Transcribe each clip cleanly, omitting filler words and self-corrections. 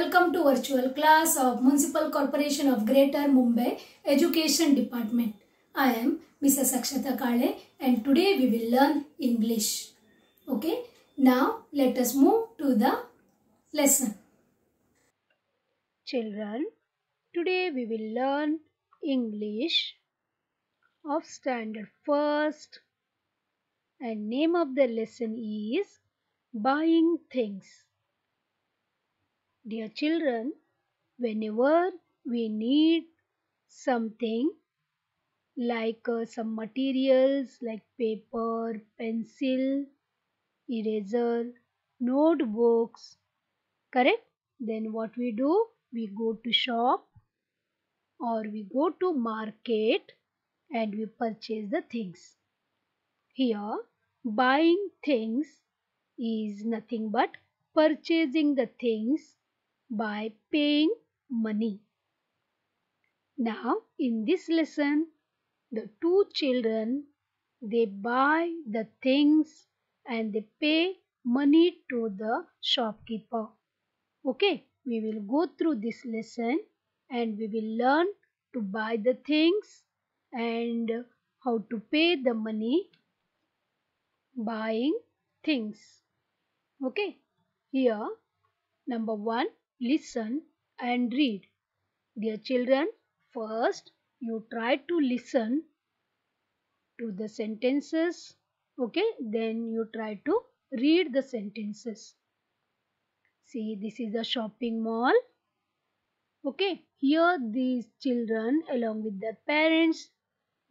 Welcome to virtual class of Municipal Corporation of Greater Mumbai Education Department. I am Mrs. Akshata Kale and today we will learn English. Okay, now let us move to the lesson. Children, today we will learn English of Standard First and name of the lesson is Buying Things. Dear children, whenever we need something like some materials like paper, pencil, eraser, notebooks, correct? Then what we do? We go to shop or we go to market and we purchase the things. Here, buying things is nothing but purchasing the things by paying money. Now, in this lesson, the two children, they buy the things and they pay money to the shopkeeper. Okay, we will go through this lesson and we will learn to buy the things and how to pay the money buying things. Okay, here number 1, listen and read. Dear children, first you try to listen to the sentences. Okay, then you try to read the sentences. See, this is a shopping mall. Okay, here these children along with their parents,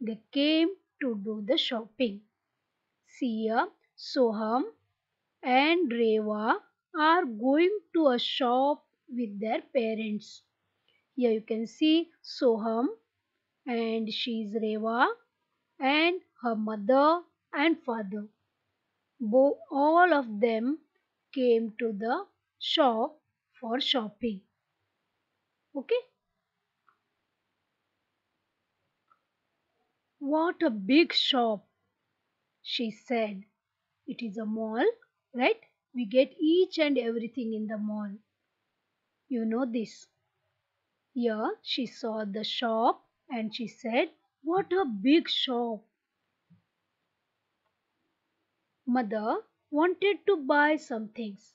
they came to do the shopping. See here, Soham and Reva are going to a shop with their parents. Here you can see Soham and she is Reva and her mother and father. All of them came to the shop for shopping. Okay. What a big shop, she said. It is a mall, right? We get each and everything in the mall. You know this. Here she saw the shop and she said, what a big shop. Mother wanted to buy some things.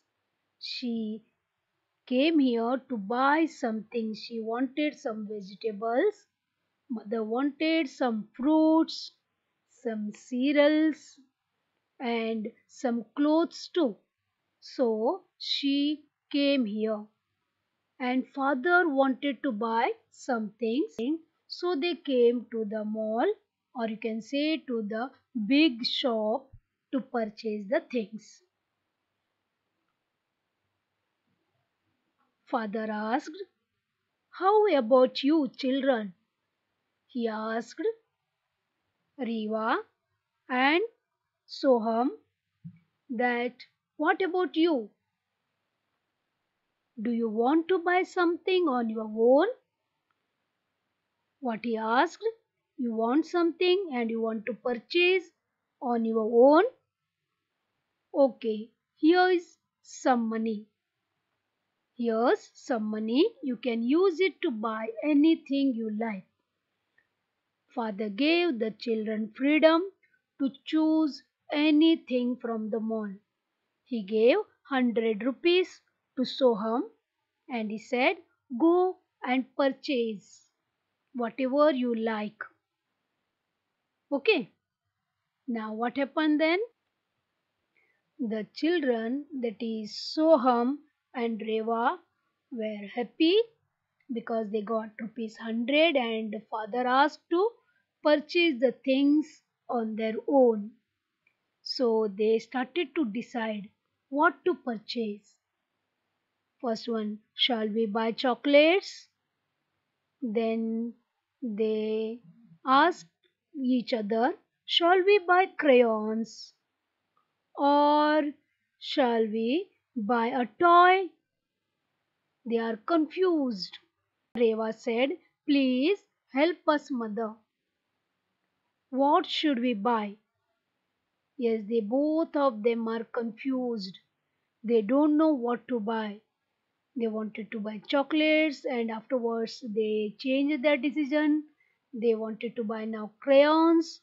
She came here to buy something. She wanted some vegetables. Mother wanted some fruits, some cereals and some clothes too. So she came here. And father wanted to buy something. So they came to the mall or you can say to the big shop to purchase the things. Father asked, how about you children? He asked Riva and Soham that what about you? Do you want to buy something on your own? What he asked, you want something and you want to purchase on your own? Okay, here is some money. Here's some money. You can use it to buy anything you like. Father gave the children freedom to choose anything from the mall. He gave 100 rupees to Soham and he said, go and purchase whatever you like. Okay. Now what happened then? The children, that is Soham and Reva, were happy because they got rupees 100 and father asked to purchase the things on their own. So they started to decide what to purchase. First one, shall we buy chocolates? Then they asked each other, shall we buy crayons? Or shall we buy a toy? They are confused. Reva said, please help us, mother. What should we buy? Yes, both of them are confused. They don't know what to buy. They wanted to buy chocolates and afterwards they changed their decision. They wanted to buy now crayons.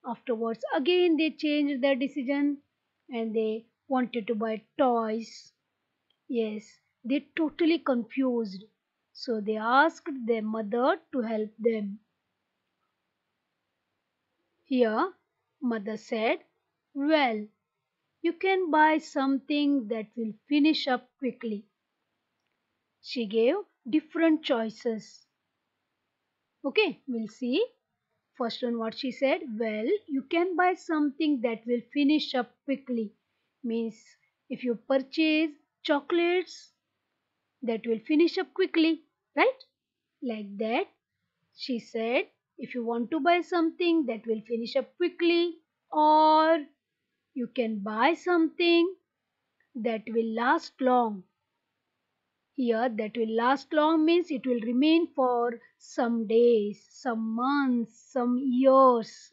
Afterwards again they changed their decision and they wanted to buy toys. Yes, they totally confused. So they asked their mother to help them. Here, mother said, well, you can buy something that will finish up quickly. She gave different choices. Okay, we'll see. First one, what she said, well, you can buy something that will finish up quickly. Means if you purchase chocolates, that will finish up quickly, right? Like that, she said, if you want to buy something that will finish up quickly, or you can buy something that will last long. Here, that will last long means it will remain for some days, some months, some years.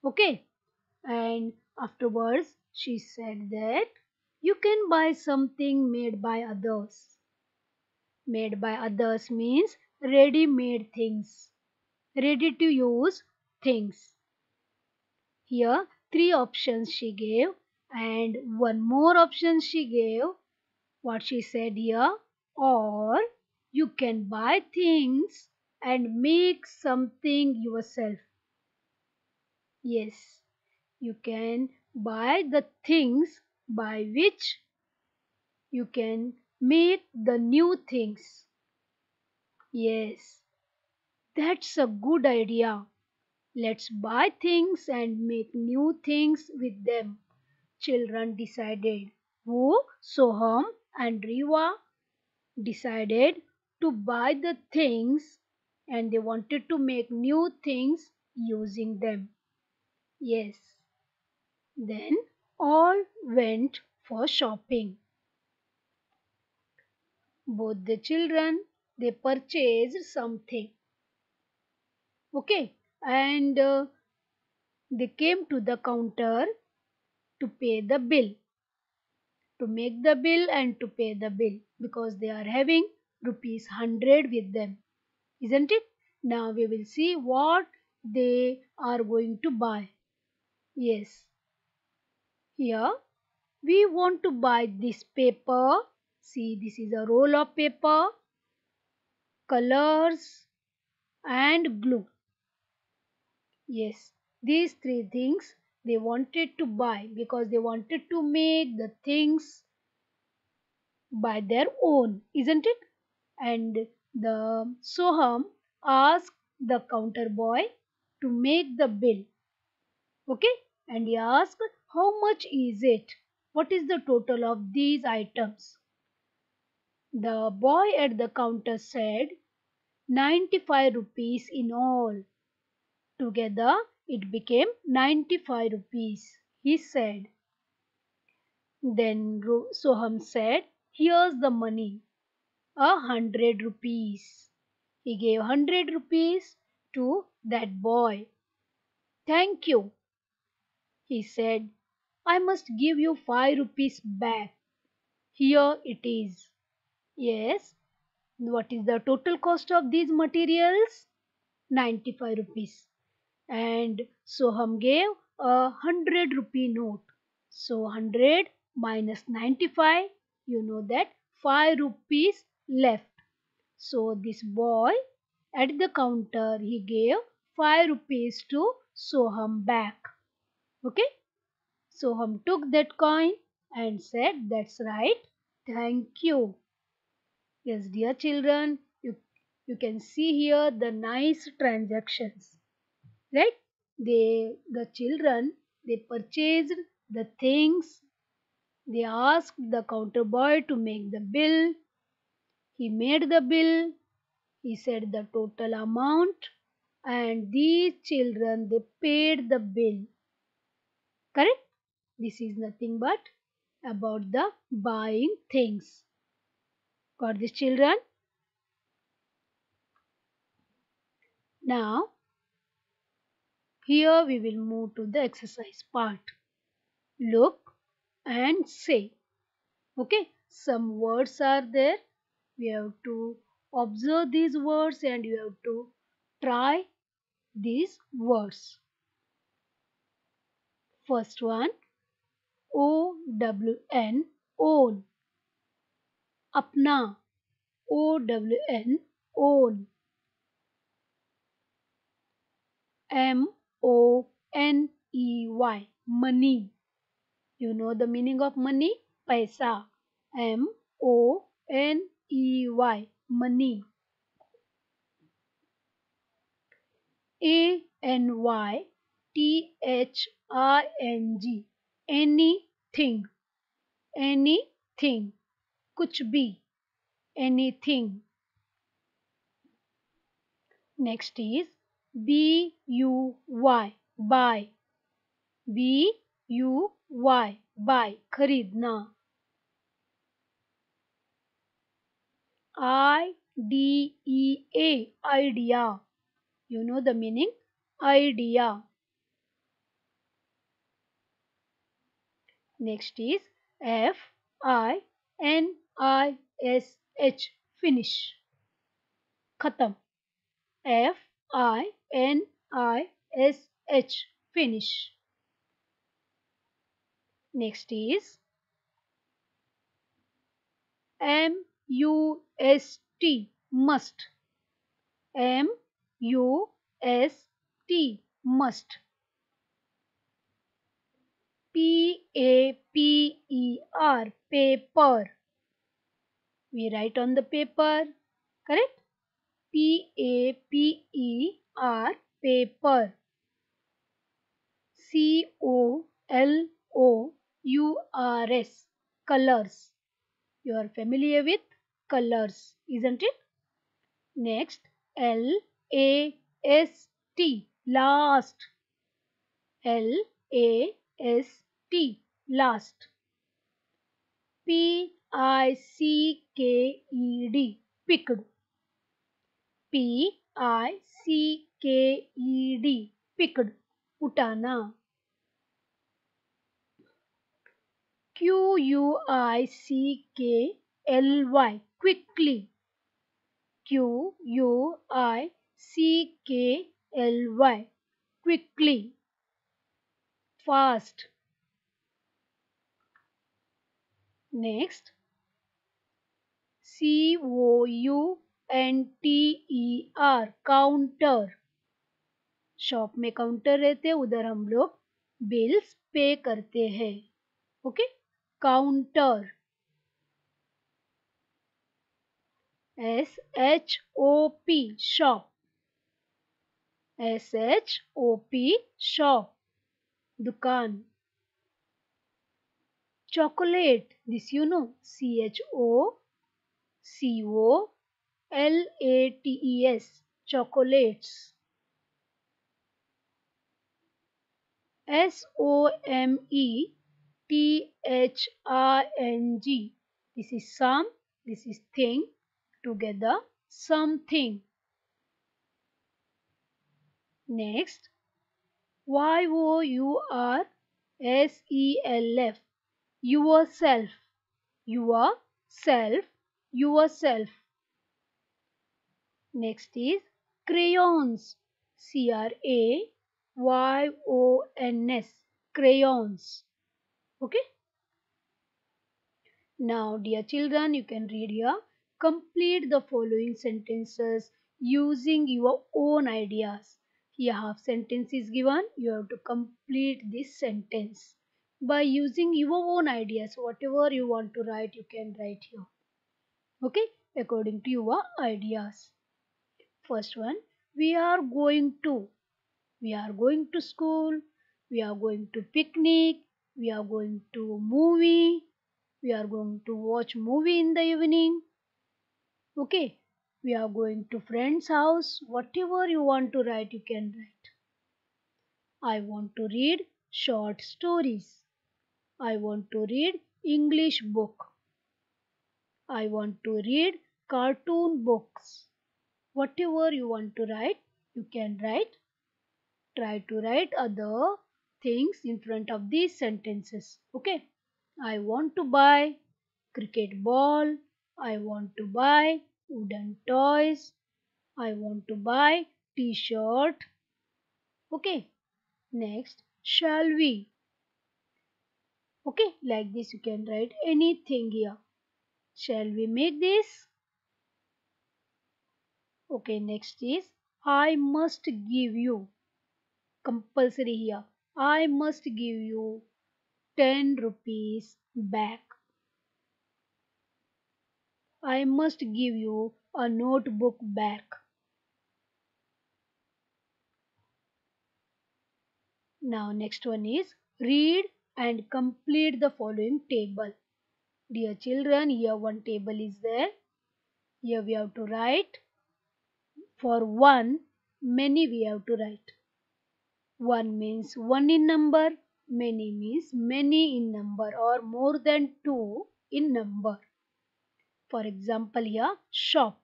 Okay. And afterwards, she said that you can buy something made by others. Made by others means ready made things, ready to use things. Here, three options she gave, and one more option she gave. What she said here, or you can buy things and make something yourself. Yes, you can buy the things by which you can make the new things. Yes, that's a good idea. Let's buy things and make new things with them. Children decided. Who? Soham and Riva decided to buy the things and they wanted to make new things using them. Yes. Then all went for shopping. Both the children they purchased something. Okay. And they came to the counter to pay the bill. To make the bill and to pay the bill because they are having rupees 100 with them, isn't it? Now we will see what they are going to buy. Yes, here we want to buy this paper. See, this is a roll of paper, colors, and glue. Yes, these three things they wanted to buy because they wanted to make the things by their own, isn't it? And the Soham asked the counter boy to make the bill. Okay? And he asked, how much is it? What is the total of these items? The boy at the counter said, 95 rupees in all. Together it became 95 rupees, he said. Then Soham said, here's the money. 100 rupees. He gave 100 rupees to that boy. Thank you, he said. I must give you 5 rupees back. Here it is. Yes. What is the total cost of these materials? 95 rupees. And Soham gave a 100 rupee note. So 100 minus 95, you know that 5 rupees left. So this boy at the counter he gave 5 rupees to Soham back. Okay? Soham took that coin and said, that's right. Thank you. Yes, dear children, you can see here the nice transactions. Right? The children they purchased the things. They asked the counter boy to make the bill. He made the bill. He said the total amount and these children they paid the bill. Correct? This is nothing but about the buying things. Got this children? Now here we will move to the exercise part. Look and say. Okay, some words are there. We have to observe these words and you have to try these words. First one, OWN, own. Apna, OWN, own. MONEY, money. You know the meaning of money? Paisa. MONEY, money. ANYTHING, anything. Anything. कुछ भी. Anything. Next is BUY, buy. BUY, buy, खरीदना. IDEA, idea. You know the meaning? Idea. Next is FINISH, finish. Khatam. FINISH, finish. Next is MUST, must. MUST, must. PAPER, paper. We write on the paper, correct? PAPER, paper. COLOURS, colors. You are familiar with colors, isn't it? Next, LAST, last. LAST, last. PICKED, picked. PICKED, picked, उठाना. QUICKLY, quickly. QUICKLY, quickly. Fast. Next, COUNTER, counter. Shop में counter रहते हैं, उधर हम लोग bills पे करते हैं. Okay, counter. SHOP, shop. SHOP, shop, दुकान. Chocolate, this you know. CHOCOLATES, chocolates. SOMETHING, this is some, this is thing, together something. Next, YOURSELF, yourself. Yourself, yourself. Next is crayons. CRAYONS, crayons. Okay. Now, dear children, you can read here. Complete the following sentences using your own ideas. Here half sentence is given. You have to complete this sentence by using your own ideas. Whatever you want to write, you can write here. Okay, according to your ideas. First one, we are going to. We are going to school. We are going to picnic. We are going to movie. We are going to watch movie in the evening. Okay, we are going to friend's house. Whatever you want to write, you can write. I want to read short stories. I want to read English book. I want to read cartoon books. Whatever you want to write, you can write. Try to write other things in front of these sentences. Okay. I want to buy cricket ball. I want to buy wooden toys. I want to buy t-shirt. Okay. Next, shall we? Okay, like this you can write anything here. Shall we make this? Okay, next is I must give you. Compulsory here. I must give you 10 rupees back. I must give you a notebook back. Now next one is read and complete the following table. Dear children, here one table is there. Here we have to write. For one, many we have to write. One means one in number, many means many in number or more than two in number. For example here, shop.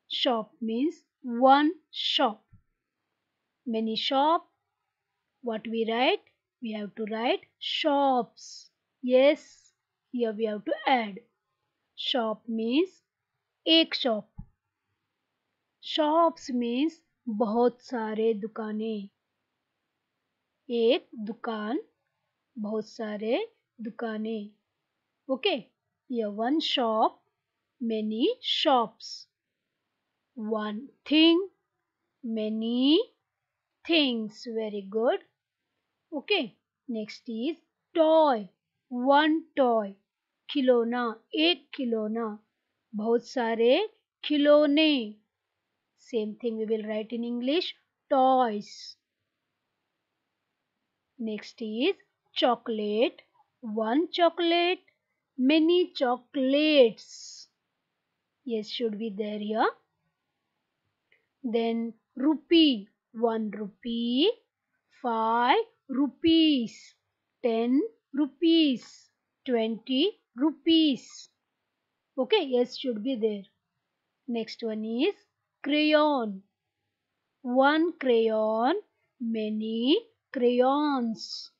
Shop means one shop. Many shop. What we write? We have to write shops. Yes, here we have to add. Shop means एक shop. Shops means बहुत सारे दुकानें. एक दुकान, बहुत सारे दुकानें. Okay, here one shop, many shops. One thing, many things. Very good. Okay, next is toy. One toy. खिलौना, एक खिलौना. बहुत सारे खिलौने. Same thing we will write in English. Toys. Next is chocolate. One chocolate. Many chocolates. Yes, should be there here. Then rupee. 1 rupee. 5 rupees. 10 rupees. 20 rupees. Okay, yes, should be there. Next one is crayon. One crayon, many crayons.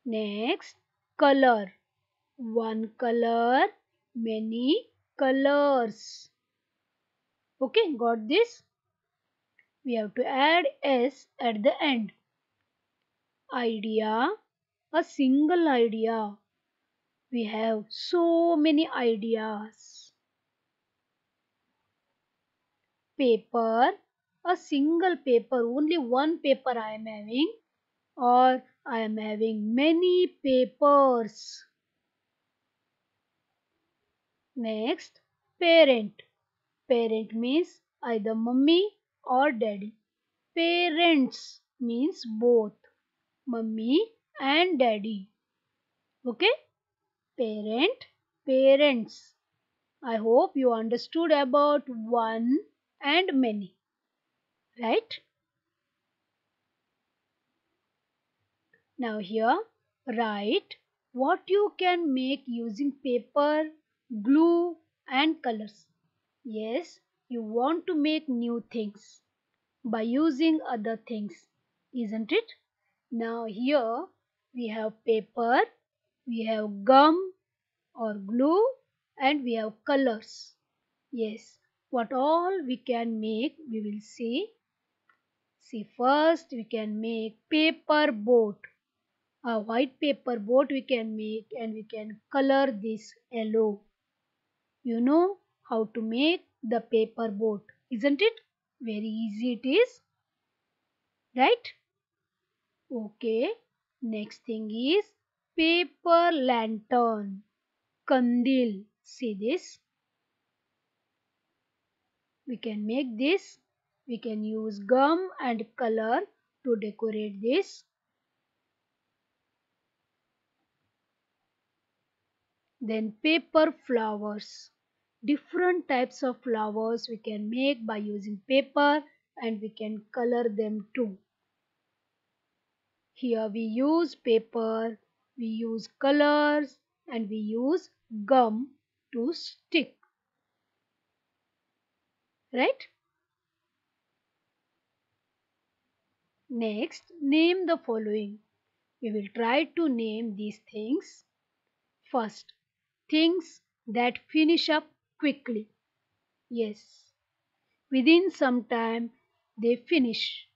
Next, color. One color, many colors. Okay, got this? We have to add S at the end. Idea, a single idea. We have so many ideas. Paper, a single paper, only one paper I am having, or I am having many papers. Next, parent. Parent means either mummy or daddy. Parents means both mummy and daddy. Okay? Parent, parents. I hope you understood about one and many. Right? Now here, write what you can make using paper, glue and colors. Yes, you want to make new things by using other things, isn't it? Now here we have paper, we have gum or glue and we have colors. Yes, what all we can make we will see. See, first we can make paper boat. A white paper boat we can make and we can color this yellow. You know how to make the paper boat, isn't it? Very easy it is, right? Okay, next thing is paper lantern, kandil. See this? We can make this. We can use gum and color to decorate this. Then paper flowers. Different types of flowers we can make by using paper and we can color them too. Here we use paper, we use colors and we use gum to stick. Right? Next, name the following. We will try to name these things. First, things that finish up quickly. Yes, within some time they finish.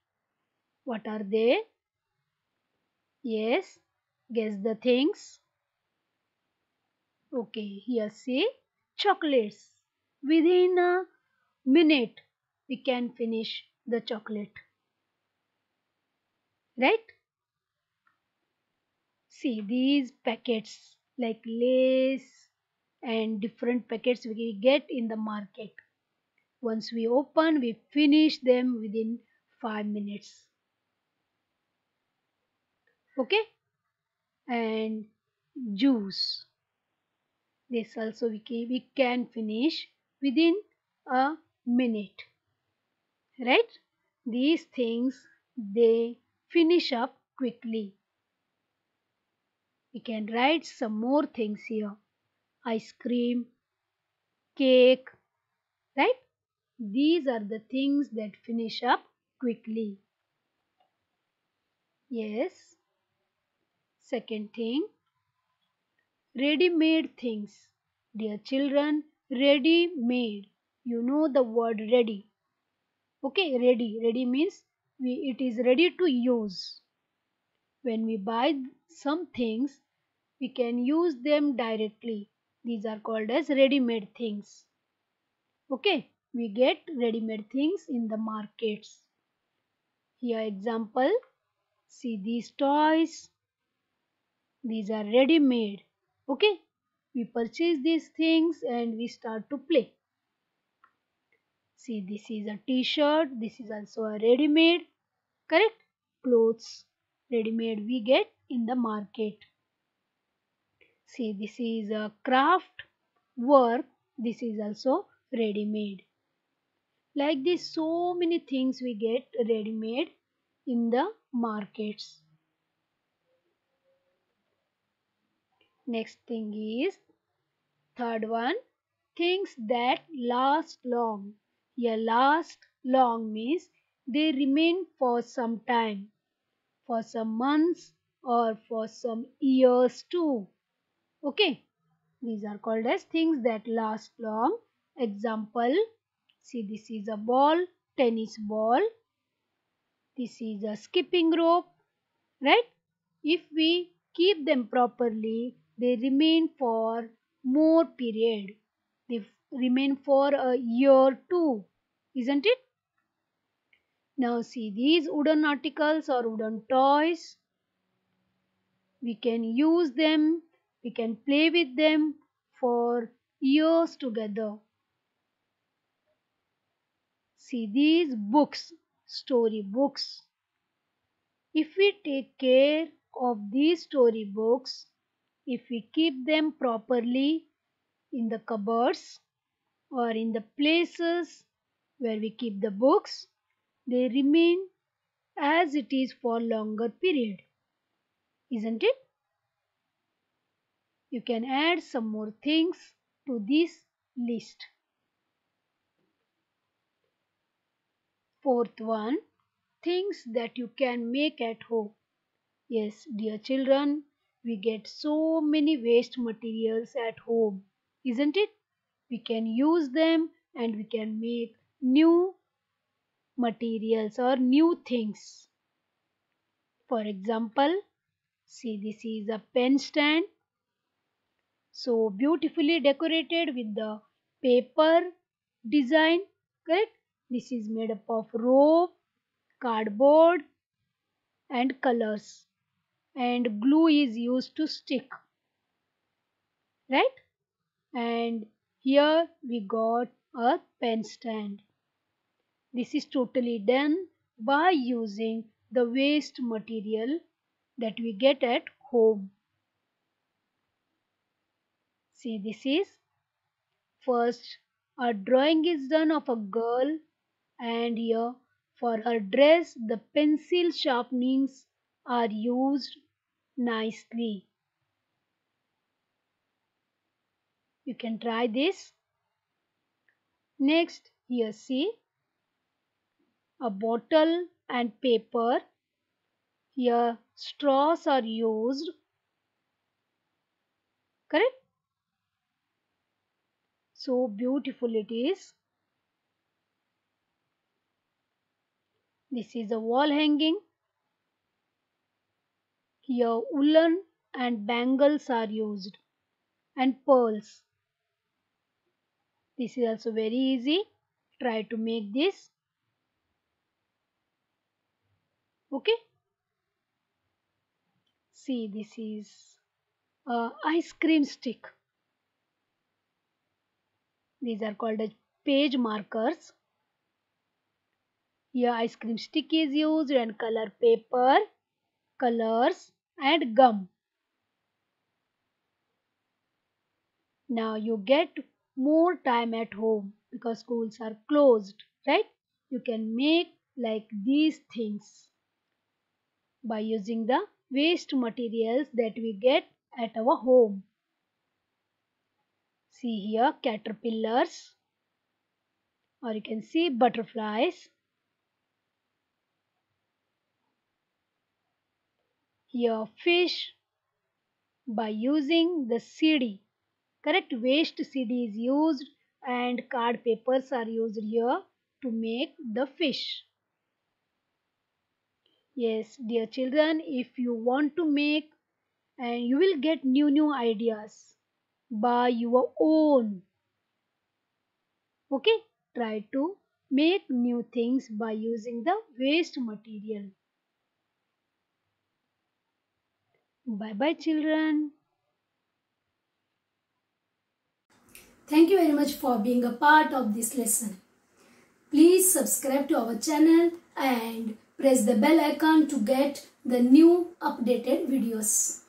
What are they? Yes, guess the things. Okay, here see chocolates. Within a minute we can finish the chocolate. Right? See these packets like Lays and different packets we get in the market. Once we open, we finish them within 5 minutes. Okay? And juice. This also we can finish within a minute. Right? These things they finish up quickly. We can write some more things here. Ice cream, cake, right? These are the things that finish up quickly. Yes. Second thing, ready-made things. Dear children, ready-made. You know the word ready. Okay, ready. Ready means it is ready to use. When we buy some things, we can use them directly. These are called as ready-made things. Okay, we get ready-made things in the markets. Here example, see these toys. These are ready-made. Okay, we purchase these things and we start to play. See, this is a t-shirt. This is also a ready-made. Correct? Clothes. Ready-made we get in the market. See, this is a craft work. This is also ready-made. Like this, so many things we get ready-made in the markets. Next thing is third one, things that last long. Here last long means they remain for some time, for some months or for some years too. Okay, these are called as things that last long. Example, see this is a ball, tennis ball. This is a skipping rope, right? If we keep them properly, they remain for more period. They remain for a year too, isn't it? Now see these wooden articles or wooden toys. We can use them, we can play with them for years together. See these books, story books. If we take care of these story books, if we keep them properly in the cupboards or in the places where we keep the books, they remain as it is for longer period, isn't it? You can add some more things to this list. Fourth one, things that you can make at home. Yes, dear children, we get so many waste materials at home, isn't it? We can use them and we can make new materials or new things. For example, see this is a pen stand, so beautifully decorated with the paper design, correct? This is made up of rope, cardboard and colors, and glue is used to stick, right? And here we got a pen stand. This is totally done by using the waste material that we get at home. See, this is first a drawing is done of a girl, and here for her dress the pencil sharpenings are used nicely. You can try this. Next, here see a bottle and paper. Here straws are used, correct? So beautiful it is. This is a wall hanging. Here woolen and bangles are used and pearls. This is also very easy. Try to make this. Okay. See, this is a ice cream stick. These are called as page markers. Here ice cream stick is used and color paper, colors and gum. Now you get more time at home because schools are closed, right? You can make like these things by using the waste materials that we get at our home. See here caterpillars, or you can see butterflies. Here fish by using the CD. Correct, waste CD is used and card papers are used here to make the fish. Yes, dear children, if you want to make and you will get new ideas by your own. Okay, try to make new things by using the waste material. Bye bye children. Thank you very much for being a part of this lesson. Please subscribe to our channel and press the bell icon to get the new updated videos.